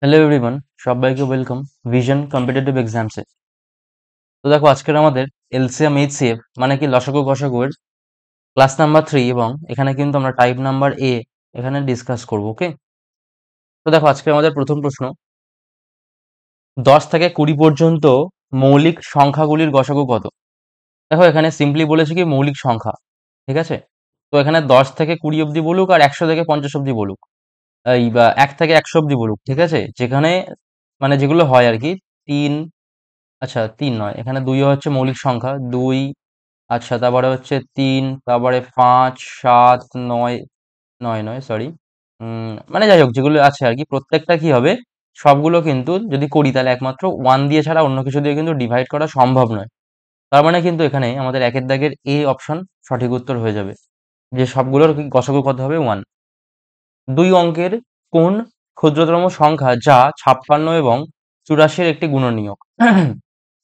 Hello everyone, সবাইকে welcome vision competitive এক্সামসে। তো দেখো, আজকের আমাদের এলসিএম এইচসিএফ মানে কি লসাগু গসাগু এর ক্লাস নাম্বার 3, এবং এখানে কিন্তু আমরা টাইপ নাম্বার এ এখানে ডিসকাস করব। ওকে, তো দেখো আজকে আমাদের প্রথম প্রশ্ন, 10 থেকে 20 পর্যন্ত মৌলিক সংখ্যাগুলির গসাগু কত? দেখো এখানে সিম্পলি বলেছে কি মৌলিক সংখ্যা, ঠিক আছে। তো এখানে 10 থেকে 20 অব্দি বলুক আর 100 থেকে 50 অব্দি বলুক, এই বা 1 থেকে 100 অব্দি বলুক, ঠিক আছে, যেখানে মানে যেগুলো হয় আর কি। তিন, আচ্ছা তিন নয়, এখানে দুই হচ্ছে মৌলিক সংখ্যা, দুই, আচ্ছা তারপরে হচ্ছে তিন, তারপরে পাঁচ, সাত, নয়, নয় নয় সরি, মানে যাই হোক যেগুলো আছে আর কি, প্রত্যেকটা কি হবে, সবগুলো কিন্তু যদি করি তাহলে একমাত্র ওয়ান দিয়ে ছাড়া অন্য কিছু দিয়ে কিন্তু ডিভাইড করা সম্ভব নয়। তার মানে কিন্তু এখানে আমাদের একের দাগের এ অপশন সঠিক উত্তর হয়ে যাবে, যে সবগুলোর গসাগু কত হবে, ওয়ান। দুই অঙ্কের কোন ক্ষুদ্রতম সংখ্যা যা 56 এবং 84 একটি গুণনীয়ক?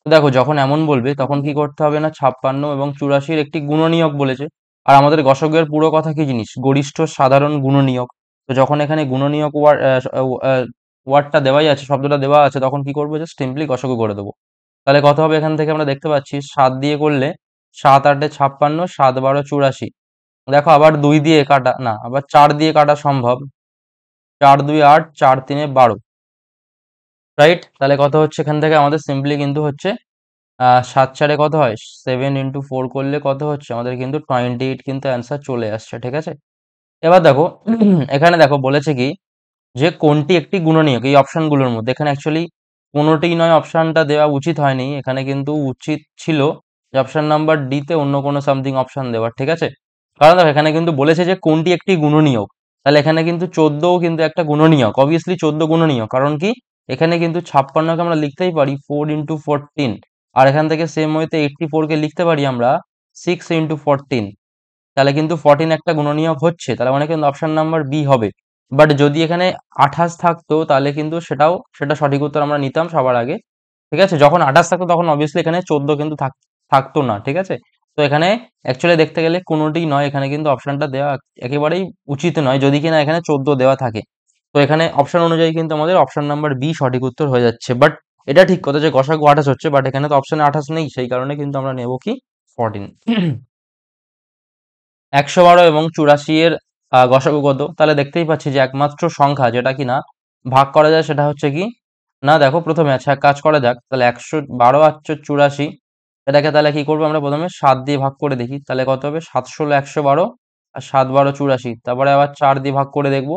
তো দেখো যখন এমন বলবে তখন কি করতে হবে না, 56 এবং 84 একটি গুণনীয়ক বলেছে। আর আমাদের গসকের পুরো কথা কি জিনিস, গরিষ্ঠ সাধারণ গুণনীয়ক। তো যখন এখানে গুণনীয়ক ওয়ার্ডটা দেওয়াই আছে, শব্দটা দেওয়া আছে, তখন কি করবো, জাস্ট সিম্পলি গসক করে দেবো। তাহলে কত হবে, এখান থেকে আমরা দেখতে পাচ্ছি 7 দিয়ে করলে 7 8 56, 7 12 84। দেখো আবার 2 দিয়ে কাটা না, আবার 4 দিয়ে কাটা সম্ভব, 4 2 8, 4 3 12, রাইট। তাহলে কত হচ্ছে এখান থেকে আমাদের সিম্পলি কিন্তু হচ্ছে 7 4 কত হয়, 7 × 4 করলে কত হচ্ছে আমাদের কিন্তু 28 কিন্তু অ্যান্সার চলে আসছে, ঠিক আছে। এবার দেখো এখানে দেখো বলেছে কি, যে কোনটি একটি গুণনীয়ক এই অপশনগুলোর মধ্যে, এখানে অ্যাকচুয়ালি কোনোটিই নয়, অপশনটা দেওয়া উচিত হয়নি, এখানে কিন্তু উচিত ছিল যে অপশন নাম্বার ডি তে অন্য কোনো সামথিং অপশন দেওয়ার, ঠিক আছে। কারণ দেখো এখানে কিন্তু বলেছে যে কোনটি একটি গুণনীয়ক, তাহলে এখানে কিন্তু 14ও কিন্তু একটা গুণনীয়ক, অবভিয়াসলি 14 গুণনীয়ক, কারণ কি এখানে কিন্তু 56কে আমরা লিখতেই পারি 4 × 14, আর এখান থেকে সেম ওয়েতে 84 কে লিখতে পারি আমরা 6 × 14। তাহলে কিন্তু 14 একটা গুণনীয়ক হচ্ছে, তাহলে মানে কিন্তু অপশন নাম্বার বি হবে। বাট যদি এখানে 28 থাকতো তাহলে কিন্তু সেটা সঠিক উত্তর আমরা নিতাম সবার আগে, ঠিক আছে। যখন 28 থাকতো তখন অবভিয়াসলি এখানে 14 কিন্তু থাকতো না, ঠিক আছে। তো এখানে অ্যাকচুয়ালি দেখতে গেলে কোনোটিই নয়, এখানে কিন্তু অপশনটা দেওয়া একেবারেই উচিত নয় যদি কিনা এখানে 14 দেওয়া থাকে। তো এখানে অপশন অনুযায়ী কিন্তু আমাদের অপশন নাম্বার বি সঠিক উত্তর হয়ে যাচ্ছে। বাট এটা ঠিক কথা যে গসাগু 28 হচ্ছে, বাট এখানে তো অপশনে 28 নেই, সেই কারণে কিন্তু আমরা নেব কি 14। 112 এবং 84 এর গসাগু কত? তাহলে দেখতেই পাচ্ছি যে একমাত্র সংখ্যা যেটা কিনা ভাগ করা যায় সেটা হচ্ছে কি না, দেখো প্রথমে আচ্ছা এক কাজ করা যাক, তাহলে 112 আর 84, এটাকে তাহলে কি করবো আমরা, প্রথমে 7 দিয়ে ভাগ করে দেখি, তাহলে কত হবে, 7 ষোলো 112 আর 7 12 84, তারপরে আবার 4 দিয়ে ভাগ করে দেখবো,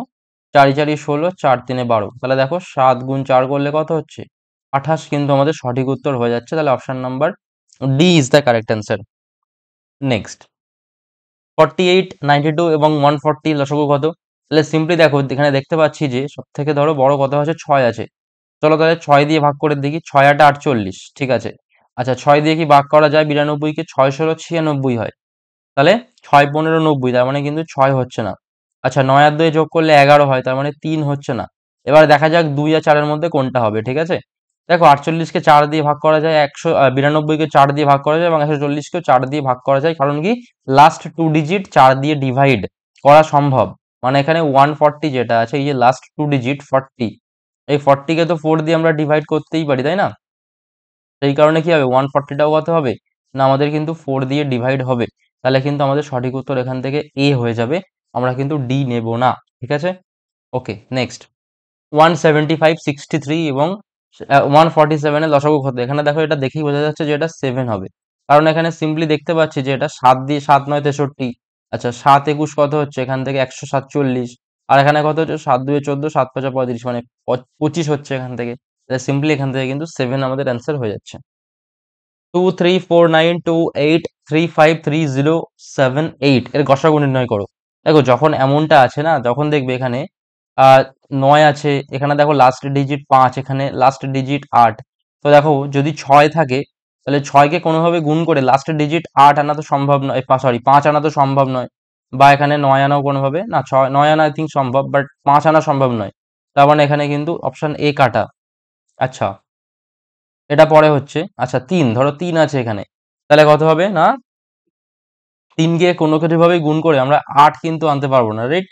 4 4 16, 4 3 12, তাহলে দেখো 7 × 4 করলে কত হচ্ছে 28, কিন্তু আমাদের সঠিক উত্তর হয়ে যাচ্ছে। তাহলে option number D is the correct answer. Next, 48 92 এবং 140 লসাগু কত? তাহলে সিম্পলি দেখো এখানে দেখতে পাচ্ছি যে সব থেকে ধরো বড় কথা হচ্ছে 6 আছে। চলো তাহলে 6 দিয়ে ভাগ করে দেখি, 6 8 48, ঠিক আছে। আচ্ছা 6 দিয়ে কি ভাগ করা যায়, 92 কে 6 16 96 হয়, তাহলে 6 15 90, তার মানে কিন্তু 6 হচ্ছে না। আচ্ছা 9 আর 2 যোগ করলে 11 হয়, তার মানে 3 হচ্ছে না। এবার দেখা যাক 2 আর 4 এর মধ্যে কোনটা হবে, ঠিক আছে। দেখো 48কে 4 দিয়ে ভাগ করা যায়, 92কে 4 দিয়ে ভাগ করা যায়, এবং 140কেও 4 দিয়ে ভাগ করা যায়, কারণ কি লাস্ট 2 ডিজিট 4 দিয়ে ডিভাইড করা সম্ভব। মানে এখানে 140 যেটা আছে, এই যে লাস্ট 2 ডিজিট 40, এই 40কে তো 4 দিয়ে আমরা ডিভাইড করতেই পারি, তাই না। সেই কারণে কি হবে, 140টাও কত হবে না, আমাদের কিন্তু 4 দিয়ে ডিভাইড হবে। তাহলে কিন্তু আমাদের সঠিক উত্তর এখান থেকে এ হয়ে যাবে, আমরা কিন্তু ডি নেব না, ঠিক আছে। ওকে নেক্সট, 175 63 এবং 147 এর লসাগু কত? এখানে দেখো এটা দেখেই বোঝা যাচ্ছে যে এটা 7 হবে, কারণ এখানে সিম্পলি দেখতে পাচ্ছি যে এটা 7 দিয়ে 7 9 63, আচ্ছা 7 21 কত হচ্ছে এখান থেকে 147, আর এখানে কত হচ্ছে 7 2 14, 7 5 35, মানে 25 হচ্ছে এখান থেকে। সিম্পলি এখান থেকে কিন্তু 7 আমাদের অ্যান্সার হয়ে যাচ্ছে। 2 3 4 9 2 8 3 5 3 0 7 8 এর গসাগু নির্ণয় করো। দেখো যখন এমনটা আছে না, যখন দেখবে এখানে আহ 9 আছে, এখানে দেখো লাস্ট ডিজিট 5, এখানে লাস্ট ডিজিট 8, তো দেখো যদি 6 থাকে তাহলে 6কে কোনোভাবে গুণ করে লাস্টের ডিজিট 8 আনা তো সম্ভব নয়, সরি 5 আনা তো সম্ভব নয়, বা এখানে 9 আনাও কোনোভাবে না, 9 আনা আই থিঙ্ক সম্ভব, বাট 5 আনা সম্ভব নয়। তার মানে এখানে কিন্তু অপশন এ কাটা। আচ্ছা এটা পরে হচ্ছে, আচ্ছা 3, ধরো 3 আছে এখানে, তাহলে কত হবে না, 3কে কোনো কিছু ভাবে গুণ করে আমরা 8 কিন্তু আনতে পারবো না, রাইট।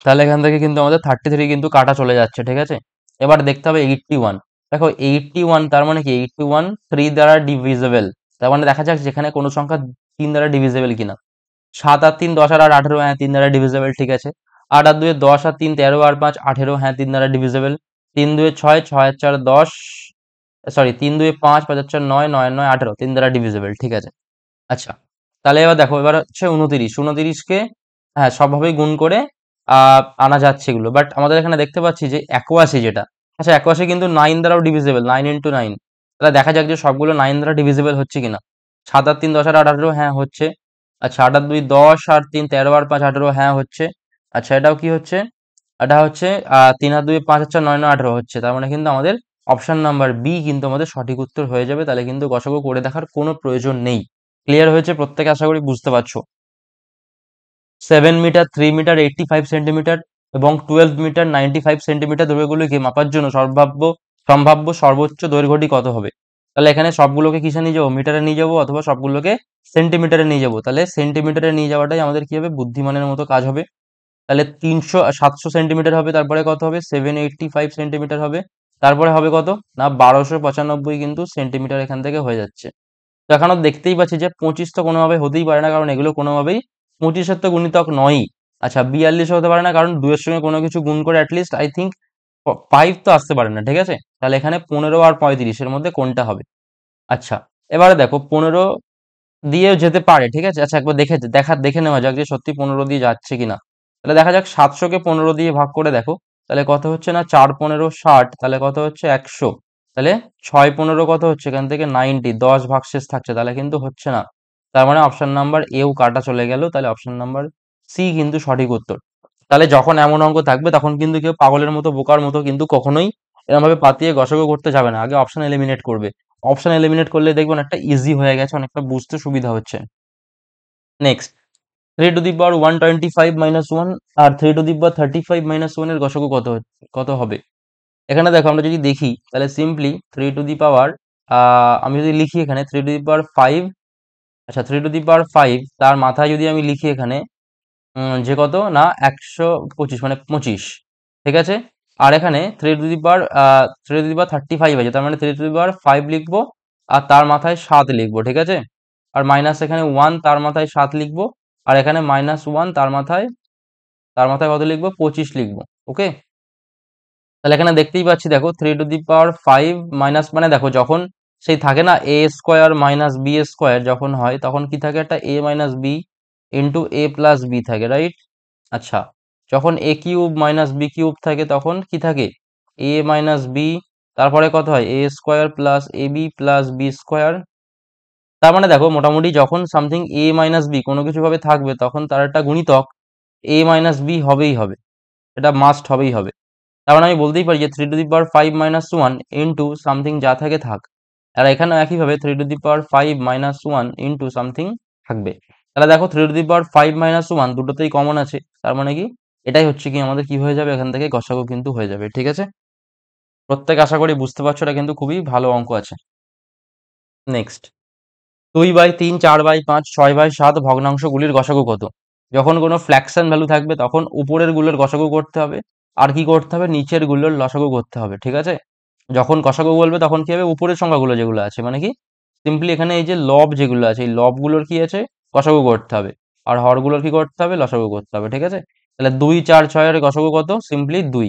তাহলে এখান থেকে কিন্তু আমাদের 33 কিন্তু কাটা চলে যাচ্ছে, ঠিক আছে। এবার দেখতে হবে 81। দেখো 81 তার মানে কি 81 3 দ্বারা ডিভিজেবল, তার মানে দেখা যাক যেখানে কোনো সংখ্যা 3 দ্বারা ডিভিজেবল কিনা। 7 আর 3 10 আর 18, হ্যাঁ 3 দ্বারা ডিভিজেবল, ঠিক আছে। 8 আর 2 10 আর 3 13 আর 5 18, হ্যাঁ 3 দ্বারা ডিভিজেবল। 3 2 6 6 আর 4 10, সরি 3 2 5 5 আর 4 9 9 আর 9 18, 3 দ্বারা ডিভিজেবল, ঠিক আছে। আচ্ছা, তাহলে এবার দেখো, এবার হচ্ছে 29। 29কে হ্যাঁ সবভাবেই গুণ করে আনা যাচ্ছে এগুলো, বাট আমাদের এখানে দেখতে পাচ্ছি যে 81 যেটা, আচ্ছা 81 কিন্তু 9 দ্বারাও ডিভিজেবল, 9 ইন্টু 9। তাহলে দেখা যাক যে সবগুলো 9 দ্বারা ডিভিজেবল হচ্ছে কিনা। 7 আর 3 10 আর 18, হ্যাঁ হচ্ছে। আচ্ছা 8 আর 2 10 আর 3 13 আর 5 18, হ্যাঁ হচ্ছে। আচ্ছা এটাও কি হচ্ছে, এটা হচ্ছে 3 আর 2 5 আর 4 9 9 18 হচ্ছে। তার মানে কিন্তু আমাদের অপশন নাম্বার বি কিন্তু আমাদের সঠিক উত্তর হয়ে যাবে। তাহলে কিন্তু গসাগু করে দেখার কোনো প্রয়োজন নেই। ক্লিয়ার হয়েছে প্রত্যেকে, আশা করি বুঝতে পারছো। 7 মিটার, 3 মিটার 85 সেন্টিমিটার এবং 12 মিটার 95 সেন্টিমিটার দৈর্ঘ্যগুলিকে মাপার জন্য সম্ভাব্য সর্বোচ্চ দৈর্ঘ্যটি কত হবে। তাহলে এখানে সবগুলোকে কিসে নিয়ে যাবো, মিটারে নিয়ে যাবো অথবা সবগুলোকে সেন্টিমিটারে নিয়ে যাবো। তাহলে সেন্টিমিটারে নিয়ে যাওয়াটাই আমাদের কি হবে, বুদ্ধিমানের মতো কাজ হবে। তাহলে 700 সেন্টিমিটার হবে, তারপরে কত হবে 785 সেন্টিমিটার হবে, তারপরে হবে কত না 1295 কিন্তু সেন্টিমিটার এখান থেকে হয়ে যাচ্ছে। তো এখনো দেখতেই পাচ্ছি যে 25 তো কোনোভাবে হতেই পারে না, কারণ এগুলো কোনোভাবেই 25-এর তো গুণিতক নয়ই। আচ্ছা 42 হতে পারে না, কারণ 2 এর সঙ্গে কোনো কিছু গুণ করে অ্যাটলিস্ট আই থিঙ্ক 5 তো আসতে পারে না, ঠিক আছে। তাহলে এখানে 15 আর 35 এর মধ্যে কোনটা হবে। আচ্ছা এবারে দেখো 15 দিয়েও যেতে পারে, ঠিক আছে। আচ্ছা একবার দেখে নেওয়া যাক যে সত্যি 15 দিয়ে যাচ্ছে কিনা। তাহলে দেখা যাক 700-কে 15 দিয়ে ভাগ করে দেখো, তাহলে কত হচ্ছে না 4 15 60, তাহলে কত হচ্ছে 100। তাহলে 6 15 কত হচ্ছে এখান থেকে 90, 10 ভাগশেষ থাকছে, তাহলে কিন্তু হচ্ছে না। তার মানে অপশন নাম্বার এও কাটা চলে গেল, তাহলে অপশন নাম্বার সি কিন্তু সঠিক উত্তর। তাহলে যখন এমন অঙ্ক থাকবে তখন কিন্তু কেউ পাগলের মতো বোকার মতো কিন্তু কখনোই এরকম ভাবে পাতিয়ে গসাগু করতে যাবে না, আগে অপশন এলিমিনেট করবে। অপশন এলিমিনেট করলে দেখবেন একটা ইজি হয়ে গেছে, অনেকটা বুঝতে সুবিধা হচ্ছে। নেক্সট, 3 to the power 125 - 1 আর 3 to the power 35 - 1 এর গসাগু কত হবে। এখানে দেখো আমরা যদি দেখি তাহলে সিম্পলি 3 to the power, আমি যদি লিখি এখানে 3 to the power 5, আচ্ছা 3 to the power 5 তার মাথায় যদি আমি লিখি এখানে যে কত না 125 মানে 25, ঠিক আছে। আর এখানে 3 to the power 35 আছে, তার মানে 3 to the power 5 লিখবো আর তার মাথায় 7 লিখবো, ঠিক আছে। আর মাইনাস এখানে 1 তার মাথায় 7 লিখবো, আর এখানে -1 তার মাথায় কত লিখবো 25 লিখবো, ওকে। তাহলে এখানে দেখতেই পাচ্ছি দেখো 3 to the power 5 মাইনাস মানে দেখো যখন সেই থাকে না এ স্কোয়ার মাইনাস বি স্কোয়ার যখন হয় তখন কি থাকে, একটা এ মাইনাস বি ইন্টু এ প্লাস বি থাকে, রাইট। আচ্ছা যখন এ কিউব মাইনাস বি কিউব থাকে তখন কি থাকে এ মাইনাস বি, তারপরে কত হয় এ square plus A B plus B square. তার মানে দেখো মোটামুটি যখন সামথিং এ মাইনাস বি কোনো কিছু ভাবে থাকবে তখন তার একটা গুণিতক এ মাইনাস বি হবেই হবে, এটা মাস্ট হবেই হবে। তার মানে আমি বলতেই পারি যে 3 to the power 5 - 1 into something যা থাকে থাক। আর এখানেও একইভাবে 3 to the power 5 - 1 into something থাকবে। তাহলে দেখো 3 to the power 5 - 1 দুটোতেই কমন আছে, তার মানে কি এটাই হচ্ছে কি আমাদের কি হয়ে যাবে, এখান থেকে গসাগু কিন্তু হয়ে যাবে, ঠিক আছে। প্রত্যেক আশা করি বুঝতে পারছো, এটা কিন্তু খুবই ভালো অঙ্ক আছে। নেক্সট, 2/3 4/5 6/7 ভগ্নাংশগুলির গসাগু কত। যখন কোনো ফ্র্যাকশন ভ্যালু থাকবে তখন উপরের গুলোর গসাগু করতে হবে, আর কি করতে হবে নিচের গুলোর লসাগু করতে হবে, ঠিক আছে। যখন গসাগু বলবে তখন কি হবে উপরের সংখ্যাগুলো যেগুলো আছে মানে কি সিম্পলি এখানে এই যে লব যেগুলো আছে এই লবগুলোর কি আছে গসাগু করতে হবে, আর হরগুলোর কি করতে হবে লসাগু করতে হবে, ঠিক আছে। তাহলে 2 4 6 এর গসাগু কত, সিম্পলি 2।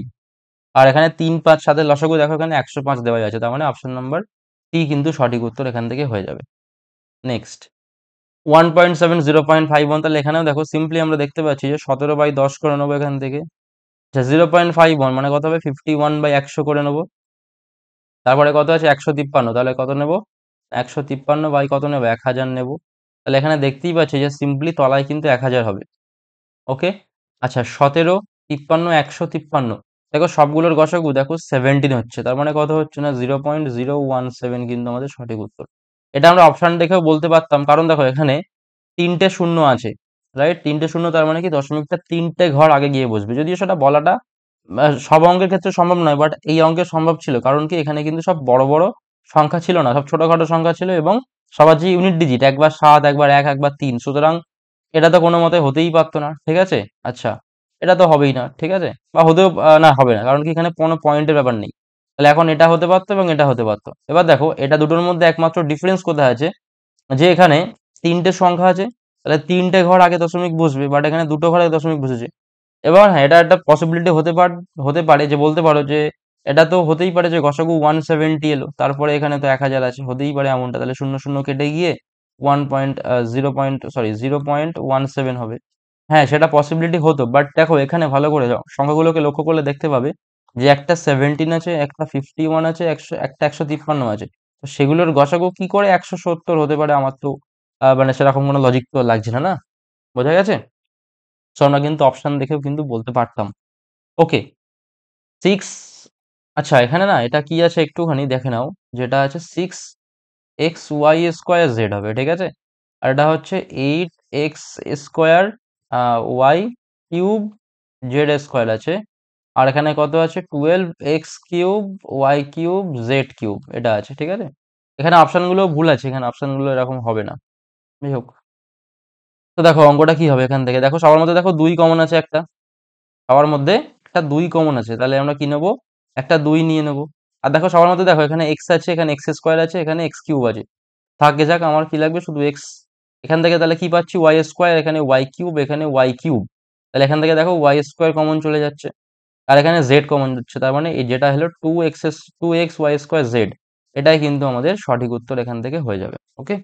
আর এখানে 3 5 7 এর লসাগু দেখো এখানে 105 দেওয়া আছে, তার মানে অপশন নাম্বার সি কিন্তু সঠিক উত্তর এখান থেকে হয়ে যাবে। নেক্সট, 1.7 0.51, তাহলে এখানেও দেখো সিম্পলি আমরা দেখতে পাচ্ছি যে 17/10 করে নেবো এখান থেকে। আচ্ছা 0.51 মানে কত হবে 51/100 করে নেবো। তারপরে কত আছে 153, তাহলে কত নেব 153 বাই কত নেব 1000 নেব। তাহলে এখানে দেখতেই পাচ্ছি যে সিম্পলি তলায় কিন্তু 1000 হবে, ওকে। আচ্ছা 17 53 153, দেখো সবগুলোর গসাগু দেখো 17 হচ্ছে, তার মানে কত হচ্ছে না 0.017 কিন্তু আমাদের সঠিক উত্তর। এটা আমরা অপশন দেখেও বলতে পারতাম, কারণ দেখো এখানে 3টে শূন্য আছে, রাইট। 3টে শূন্য তার মানে কি দশমিকটা 3টে ঘর আগে গিয়ে বসবে, যদিও সেটা বলাটা সব অঙ্কের ক্ষেত্রে সম্ভব নয়, বাট এই অঙ্কে সম্ভব ছিল, কারণ কি এখানে কিন্তু সব বড় বড় সংখ্যা ছিল না, সব ছোটখাটো সংখ্যা ছিল এবং সবার যে ইউনিট ডিজিট একবার 7 একবার 1 একবার 3, সুতরাং এটা তো কোনো মতে হতেই পারতো না, ঠিক আছে। আচ্ছা এটা তো হবেই না, ঠিক আছে, বা হতেও না, হবে না, কারণ কি এখানে কোনো পয়েন্টের ব্যাপার নেই। তাহলে এখন এটা হতে পারতো এবং এটা হতে পারতো। এবার দেখো এটা দুটোর মধ্যে একমাত্র ডিফারেন্স কোথায় আছে, যে এখানে তিনটে সংখ্যা আছে, তাহলে তিনটে ঘর আগে দশমিক বসবে, বাট এখানে দুটো ঘর আগে দশমিক বসেছে। এবার হ্যাঁ, এটা একটা পসিবিলিটি হতে পারে যে বলতে পারো যে এটা তো হতেই পারে যে গসাগু 170 এলো, তারপরে এখানে তো 1000 আছে, হতেই পারে এমনটা, তাহলে শূন্য শূন্য কেটে গিয়ে 0.17 হবে। হ্যাঁ, সেটা পসিবিলিটি হতো, বাট দেখো এখানে ভালো করে যাও সংখ্যাগুলোকে লক্ষ্য করলে দেখতে পাবে যে একটা 17 আছে, একটা 51 আছে, একটা 153 আছে। তো সেগুলোর গসাগু কি করে 170 হতে পারে, আমার তো মানে সেরকম কোনো লজিক তো লাগছে না, না? বোঝা গেছে? সো আমরা কিন্তু অপশন দেখেও কিন্তু বলতে পারতাম। ওকে, 6, আচ্ছা এখানে না এটা কি আছে একটুখানি দেখে নাও, যেটা আছে 6 x y² z হবে, ঠিক আছে, আর এটা হচ্ছে 8 x² y³ z² আছে, আর এখানে কত আছে 12 x³ y³ z³ এটা আছে, ঠিক আছে। এখানে অপশনগুলো ভুল আছে, এখানে অপশনগুলো এরকম হবে না, যাই হোক। তো দেখো অঙ্কটা কি হবে, এখান থেকে দেখো সবার মধ্যে দেখো 2 কমন আছে, একটা সবার মধ্যে একটা 2 কমন আছে, তাহলে আমরা কি নেবো, একটা 2 নিয়ে নেবো। আর দেখো সবার মধ্যে দেখো এখানে x আছে, এখানে x² আছে, এখানে x³ আছে, থাকে যাক, আমার কি লাগবে শুধু x। এখান থেকে তাহলে কি পাচ্ছি y², এখানে y³, এখানে y³, তাহলে এখান থেকে দেখো y² কমন চলে যাচ্ছে, আর এখানে z কমন যাচ্ছে, তার মানে এই যেটা হলো 2x y²z, এটাই কিন্তু আমাদের সঠিক উত্তর এখান থেকে হয়ে যাবে। Okay,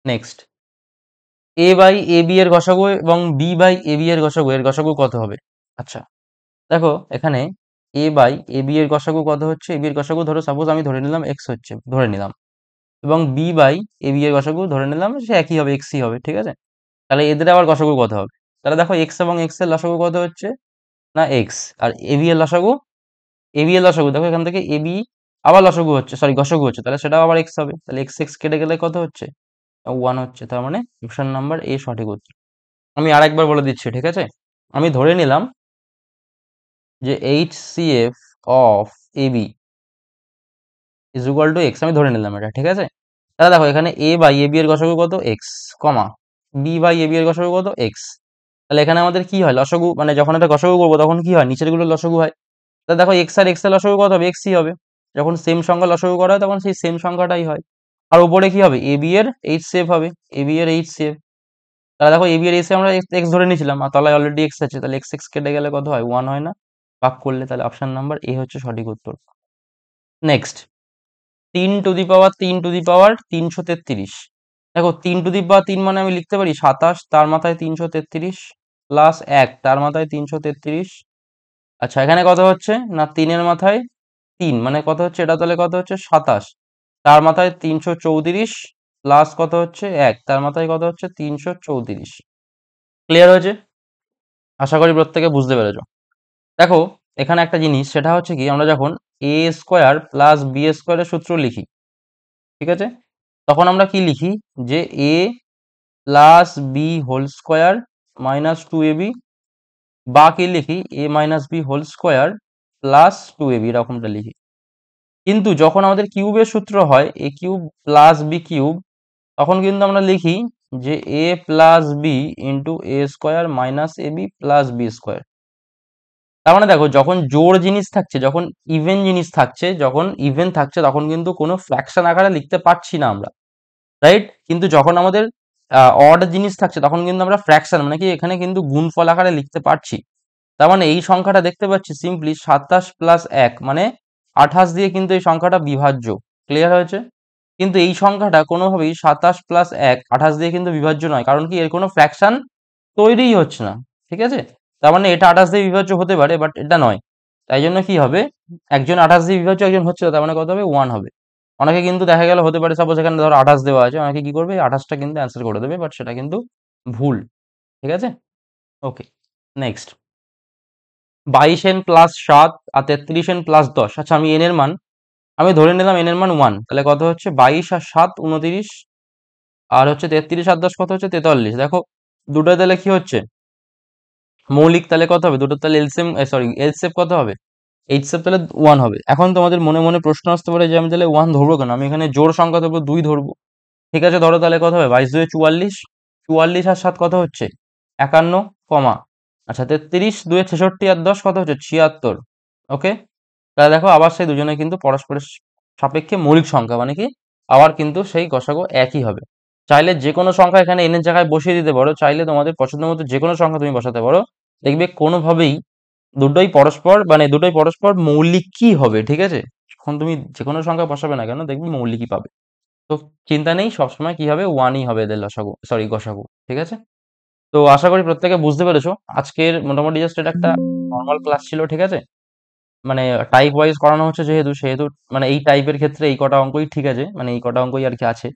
next, a by A B এর গসাগু এবং b বাই এ বি এর গসাগু, এর গসাগু কত হবে? আচ্ছা দেখো এখানে এ বাই এ বি এর গসাগু কত হচ্ছে, এ বি এর গসাগু ধরো সাপোজ আমি ধরে নিলাম এক্স হচ্ছে, ধরে নিলাম, এবং বি বাই এ বি এর গসাগু ধরে নিলাম সে একই হবে, এক্সই হবে, ঠিক আছে। তাহলে এদের আবার গসাগু কত হবে? তাহলে দেখো এক্স এবং এক্স এর লসাগু কত হচ্ছে, না এক্স, আর এ বি এর লসাগু, এ বি এর লসাগু দেখো এখান থেকে এ বি আবার লসাগু হচ্ছে, সরি গসাগু হচ্ছে, তাহলে সেটাও আবার এক্স হবে, তাহলে এক্স এক্স কেটে গেলে কত হচ্ছে, 1 হচ্ছে, তার মানে অপশন নাম্বার এ সঠিক উত্তর। আমি আরেকবার বলে দিচ্ছি, ঠিক আছে, আমি ধরে নিলাম যে HCF of AB is equal to x, আমি ধরে নিলাম এটা, ঠিক আছে। তাহলে দেখো এখানে এ বাই এ বি এর গসাগু কত, x, comma b by A B এর গসাগু কত, এক্স। তাহলে এখানে আমাদের কি হয় লসাগু, মানে যখন এটা গসাগু করবো তখন কি হয়, নিচের গুলো লসাগু হয়। তাহলে দেখো এক্স আর এক্স এর লসাগু কত হবে, এক্সই হবে, যখন সেম সংখ্যা লসাগু করা হয় তখন সেই সেম সংখ্যাটাই হয়। আর উপরে কি হবে, এ বি এর এইচ সেভ হবে, এ বি এর এইচ সেভ। তাহলে দেখো এ বি এর এইচ আমরা এক্স ধরে নিয়েছিলাম, আর তলায় অলরেডি এক্স আছে, তাহলে এক্স এক্স কেটে গেলে কত হয়, 1 হয় না, ভাগ করলে, তাহলে অপশন নাম্বার এ হচ্ছে সঠিক উত্তর। Next, 3 to the power 3 to the power 333। দেখো 3 টু দি পাওয়ার 3 মানে আমি লিখতে পারি 27, তার মাথায় 333, প্লাস 1 তার মাথায় 333। আচ্ছা এখানে কত হচ্ছে, না 3 এর মাথায় 3 মানে কত হচ্ছে, এটা তাহলে কত হচ্ছে 27, তার মাথায় 334, প্লাস কত হচ্ছে 1 তার মাথায় কত হচ্ছে 334। ক্লিয়ার হয়েছে? আশা করি প্রত্যেকে বুঝতে পেরেছো। দেখো এখানে একটা জিনিস, সেটা হচ্ছে কি, আমরা যখন a² প্লাস b² এর সূত্র লিখি, ঠিক আছে, তখন আমরা কি লিখি, যে a plus b whole square -2ab, বা কি লিখি a minus b whole square plus 2ab, এরকমটা লিখি। কিন্তু যখন আমাদের কিউবের সূত্র হয় a³ + b³ তখন কিন্তু আমরা লিখি যে a plus b into a² minus ab plus b²। তার মানে দেখো যখন জোড় জিনিস থাকছে, যখন ইভেন জিনিস থাকছে, যখন ইভেন থাকছে তখন কিন্তু কোনো ফ্র্যাকশন আকারে লিখতে পারছি না আমরা, রাইট। কিন্তু যখন আমাদের অড জিনিস থাকছে তখন কিন্তু আমরা ফ্র্যাকশন মানে কি এখানে কিন্তু গুণফল আকারে লিখতে পারছি। তার মানে এই সংখ্যাটা দেখতে পাচ্ছি সিম্পলি 27 প্লাস 1 মানে 28 দিয়ে কিন্তু এই সংখ্যাটা বিভাজ্য। ক্লিয়ার হয়েছে? কিন্তু এই সংখ্যাটা কোনোভাবেই 27 প্লাস 1 28 দিয়ে কিন্তু বিভাজ্য নয়, কারণ কি এর কোনো ফ্র্যাকশন তৈরিই হচ্ছে না, ঠিক আছে। তার মানে এটা 28 দিয়ে বিভাজ্য হতে পারে, বাট এটা নয়। তাই জন্য কি হবে, একজন 28 দিয়ে বিভাজ্য, একজন হচ্ছে না, তার মানে কত হবে 1 হবে। অনেকে কিন্তু দেখা গেল হতে পারে সাপোজ এখানে ধরো 28 দেওয়া আছে, অনেকে কি করবে 28টা কিন্তু অ্যান্সার করে দেবে, বাট সেটা কিন্তু ভুল, ঠিক আছে। ওকে, নেক্সট, 22n প্লাস 7 আর 33n প্লাস 10। আচ্ছা আমি এন এর মান, আমি ধরে নিলাম এন এর মান 1, তাহলে কত হচ্ছে 22 আর 7 29, আর হচ্ছে 33 আর 10 কত হচ্ছে 43। দেখো দুটো তাহলে কি হচ্ছে মৌলিক, তাহলে কত হবে দুটো, তাহলে এলসিএম সরি এলসিএফ কত হবে, এইচসিএফ তাহলে 1 হবে। এখন তোমাদের মনে মনে প্রশ্ন আসতে পারে যে আমি তাহলে 1 ধরবো কেন, আমি এখানে জোড় সংখ্যা ধরবো 2 ধরবো। ঠিক আছে, ধরো তাহলে কত হবে 22 2 44, 44 আর 7 কত হচ্ছে 51, কমা আচ্ছা, 33 2 66 আর 10 কত হচ্ছে 76। ওকে, তাহলে দেখো আবার সেই দুজনে কিন্তু পরস্পরের সাপেক্ষে মৌলিক সংখ্যা, মানে কি আবার কিন্তু সেই গসাগু একই হবে। চাইলে যে কোনো সংখ্যা এখানে এনের জায়গায় বসিয়ে দিতে পারো, চাইলে তোমাদের পছন্দ মতো যে কোনো সংখ্যা তুমি বসাতে পারো, দেখবে কোনোভাবেই দুটোই পরস্পর মৌলিকই হবে, ঠিক আছে। এখন তুমি যে কোনো সংখ্যা বসাবে না কেন, দেখবে মৌলিকই পাবে। তো চিন্তা নেই, সবসময় কি হবে, ওয়ানই হবে এদের লসাগু, সরি গসাগু, ঠিক আছে। তো আশা করি প্রত্যেকে বুঝতে পেরেছো। আজকের মোটামুটি জাস্ট এটা একটা নর্মাল ক্লাস ছিল, ঠিক আছে। মানে টাইপ ওয়াইজ করানো হচ্ছে যেহেতু, সেহেতু মানে এই টাইপের ক্ষেত্রে এই কটা অঙ্কই ঠিক আছে, মানে এই কটা অঙ্কই আর কি আছে।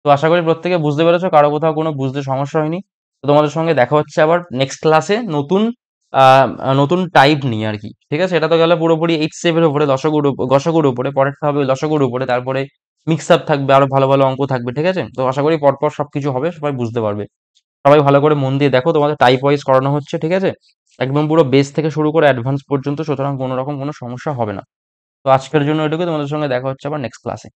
তো আশা করি প্রত্যেকে বুঝতে পেরেছো, কারো কোথাও কোনো বুঝতে সমস্যা হয়নি। তো তোমাদের সঙ্গে দেখা হচ্ছে আবার নেক্সট ক্লাসে নতুন নতুন টাইপ নিয়ে আর কি, ঠিক আছে। এটা তো গেলে পুরোপুরি এইট সেভের উপরে, গসাগুর উপরে, পরেরটা হবে লসাগুর উপরে, তারপরে মিক্স আপ থাকবে, আরো ভালো ভালো অঙ্ক থাকবে, ঠিক আছে। তো আশা করি পরপর সবকিছু হবে, সবাই বুঝতে পারবে। সবাই ভালো করে মন দিয়ে দেখো, তোমাদের টাইপ ওয়াইজ করানো হচ্ছে, ঠিক আছে। একদম পুরো বেস থেকে শুরু করে অ্যাডভান্স পর্যন্ত, সুতরাং কোনো রকম কোনো সমস্যা হবে না। তো আজকের জন্য এটুকু, তোমাদের সঙ্গে দেখা হচ্ছে আবার নেক্সট ক্লাসে।